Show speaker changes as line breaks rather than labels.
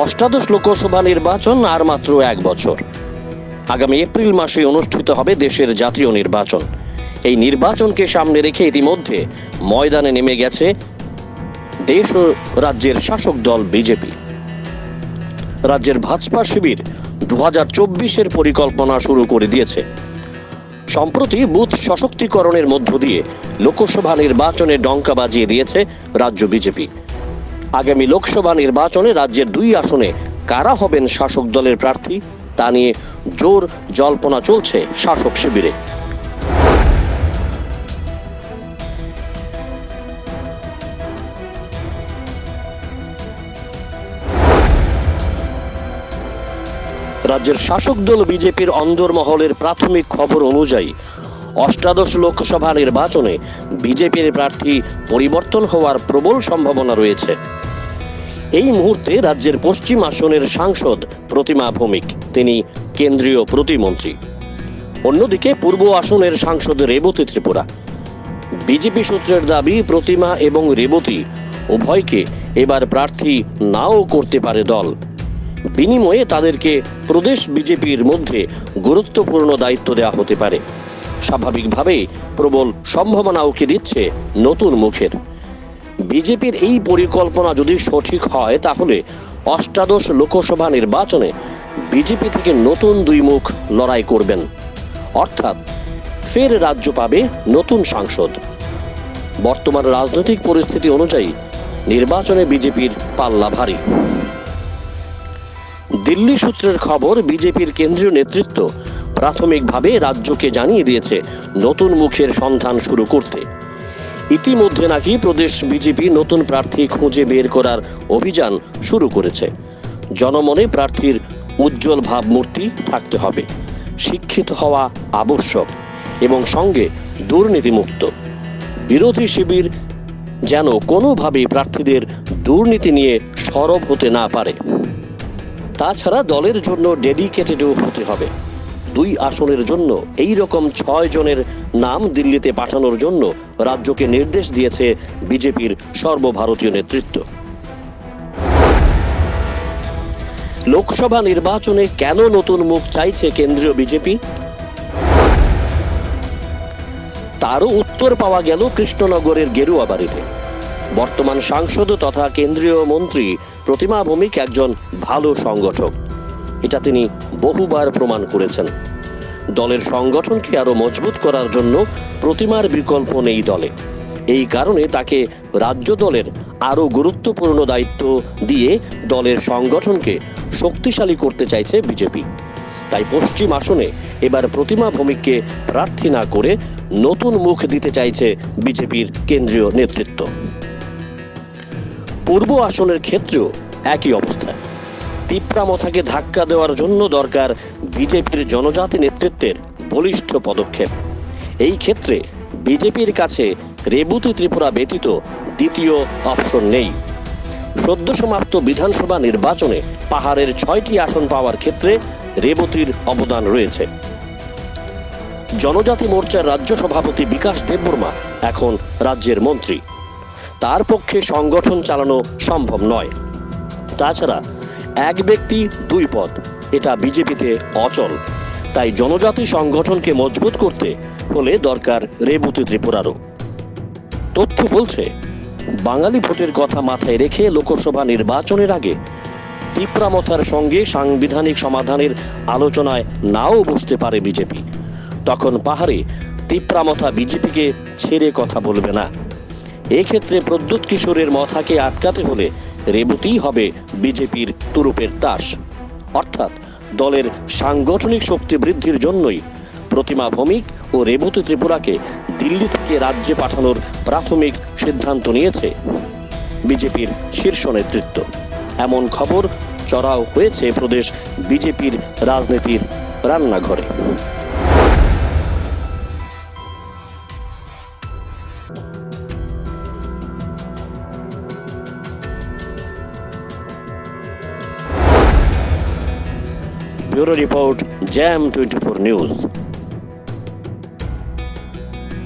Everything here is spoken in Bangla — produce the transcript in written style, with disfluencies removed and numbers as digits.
অষ্টাদশ লোকসভা নির্বাচন আর মাত্র 1 বছর। আগামী এপ্রিল মাসে অনুষ্ঠিত হবে দেশের জাতীয় নির্বাচন। এই নির্বাচনকে সামনে রেখে ইতিমধ্যে ময়দানে নেমে গেছে দেশ ও রাজ্যের শাসক দল বিজেপি। রাজ্যের ভাজপা শিবির 2024-এর পরিকল্পনা শুরু করে দিয়েছে। সম্প্রতি বুথ সশক্তিকরণের মধ্য দিয়ে লোকসভা নির্বাচনে ডঙ্কা বাজিয়ে দিয়েছে রাজ্য বিজেপি। আগামী লোকসভা নির্বাচনে রাজ্যের 2 আসনে কারা হবেন শাসক দলের প্রার্থী তা নিয়ে জোর জল্পনা চলছে শাসক শিবিরে। রাজ্যের শাসক দল বিজেপির অন্দরমহলের প্রাথমিক খবর অনুযায়ী অষ্টাদশ লোকসভা নির্বাচনে বিজেপির প্রার্থী পরিবর্তন হওয়ার প্রবল সম্ভাবনা রয়েছে। এই মুহূর্তে রাজ্যের পশ্চিম আসনের সাংসদ প্রতিমা ভৌমিক, তিনি কেন্দ্রীয় প্রতিমন্ত্রী। অন্যদিকে পূর্ব আসনের সাংসদ রেবতী ত্রিপুরা। বিজেপি সূত্রের দাবি প্রতিমা এবং রেবতী উভয়কে এবার প্রার্থী নাও করতে পারে দল। বিনিময়ে তাদেরকে প্রদেশ বিজেপির মধ্যে গুরুত্বপূর্ণ দায়িত্ব দেওয়া হতে পারে। স্বাভাবিকভাবেই প্রবল সম্ভাবনা উকি দিচ্ছে নতুন মুখের। বিজেপির এই পরিকল্পনা যদি সঠিক হয় তাহলে অষ্টাদশ লোকসভা নির্বাচনে বিজেপি থেকে নতুন 2 মুখ লড়াই করবেন, অর্থাৎ ফের রাজ্য পাবে নতুন সাংসদ। বর্তমান রাজনৈতিক পরিস্থিতি অনুযায়ী নির্বাচনে বিজেপির পাল্লা ভারী। দিল্লি সূত্রের খবর, বিজেপির কেন্দ্রীয় নেতৃত্ব প্রাথমিকভাবে রাজ্যকে জানিয়ে দিয়েছে নতুন মুখের সন্ধান শুরু করতে। ইতিমধ্যে নাকি প্রদেশ বিজেপি নতুন প্রার্থী খুঁজে বের করার অভিযান শুরু করেছে। জনমনে প্রার্থীর উজ্জ্বল ভাবমূর্তি থাকতে হবে, শিক্ষিত হওয়া আবশ্যক এবং সঙ্গে দুর্নীতিমুক্ত। বিরোধী শিবির যেন কোনোভাবেই প্রার্থীদের দুর্নীতি নিয়ে সরব হতে না পারে। তাছাড়া দলের জন্য ডেডিকেটেডও হতে হবে। 2 আসনের জন্য এই রকম 6 জনের নাম দিল্লিতে পাঠানোর জন্য রাজ্যকে নির্দেশ দিয়েছে বিজেপির সর্বভারতীয় নেতৃত্ব। লোকসভা নির্বাচনে কেন নতুন মুখ চাইছে কেন্দ্রীয় বিজেপি, তারও উত্তর পাওয়া গেল কৃষ্ণনগরের গেরুয়াবাড়িতে। বর্তমান সাংসদ তথা কেন্দ্রীয় মন্ত্রী প্রতিমা ভৌমিক একজন ভালো সংগঠক, এটা তিনি বহুবার প্রমাণ করেছেন। দলের সংগঠনকে আরো মজবুত করার জন্য প্রতিমার বিকল্প নেই দলে। এই কারণে তাকে রাজ্য দলের আরো গুরুত্বপূর্ণ দায়িত্ব দিয়ে দলের সংগঠনকে শক্তিশালী করতে চাইছে বিজেপি। তাই পশ্চিম আসনে এবার প্রতিমা ভৌমিককে প্রার্থী না করে নতুন মুখ দিতে চাইছে বিজেপির কেন্দ্রীয় নেতৃত্ব। পূর্ব আসনের ক্ষেত্রেও একই অবস্থা। তিপ্রামথাকে ধাক্কা দেওয়ার জন্য দরকার বিজেপির জনজাতি নেতৃত্বের বলিষ্ঠ পদক্ষেপ। এই ক্ষেত্রে বিজেপির কাছে রেবতী ত্রিপুরা ব্যতীত দ্বিতীয় অপশন নেই। সদ্য সমাপ্ত বিধানসভা নির্বাচনে পাহাড়ের 6টি আসন পাওয়ার ক্ষেত্রে রেবতীর অবদান রয়েছে। জনজাতি মোর্চার রাজ্য সভাপতি বিকাশ দেববর্মা এখন রাজ্যের মন্ত্রী। তার পক্ষে সংগঠন চালানো সম্ভব নয়। তাছাড়া 1 ব্যক্তি 2 পদ, এটা বিজেপিতে অচল। তাই জনজাতি সংগঠনকে মজবুত করতে হলে দরকার রেবতী ত্রিপুরারও। তথ্য বলছে, বাঙালি ভোটের কথা মাথায় রেখে লোকসভা নির্বাচনের আগে তিপ্রামথার সঙ্গে সাংবিধানিক সমাধানের আলোচনায় নাও বসতে পারে বিজেপি। তখন পাহাড়ে তিপ্রামথা বিজেপিকে ছেড়ে কথা বলবে না। এক্ষেত্রে প্রদ্যুৎ কিশোরের মাথাকে আটকাতে হলে রেবতীই হবে বিজেপির তুরুপের তাস। অর্থাৎ দলের সাংগঠনিক শক্তি বৃদ্ধির জন্যই প্রতিমা ভৌমিক ও রেবতী ত্রিপুরাকে দিল্লি থেকে রাজ্যে পাঠানোর প্রাথমিক সিদ্ধান্ত নিয়েছে বিজেপির শীর্ষ নেতৃত্ব। এমন খবর চড়াও হয়েছে প্রদেশ বিজেপির রাজনীতির রান্নাঘরে। Bureau report, jam 24 news.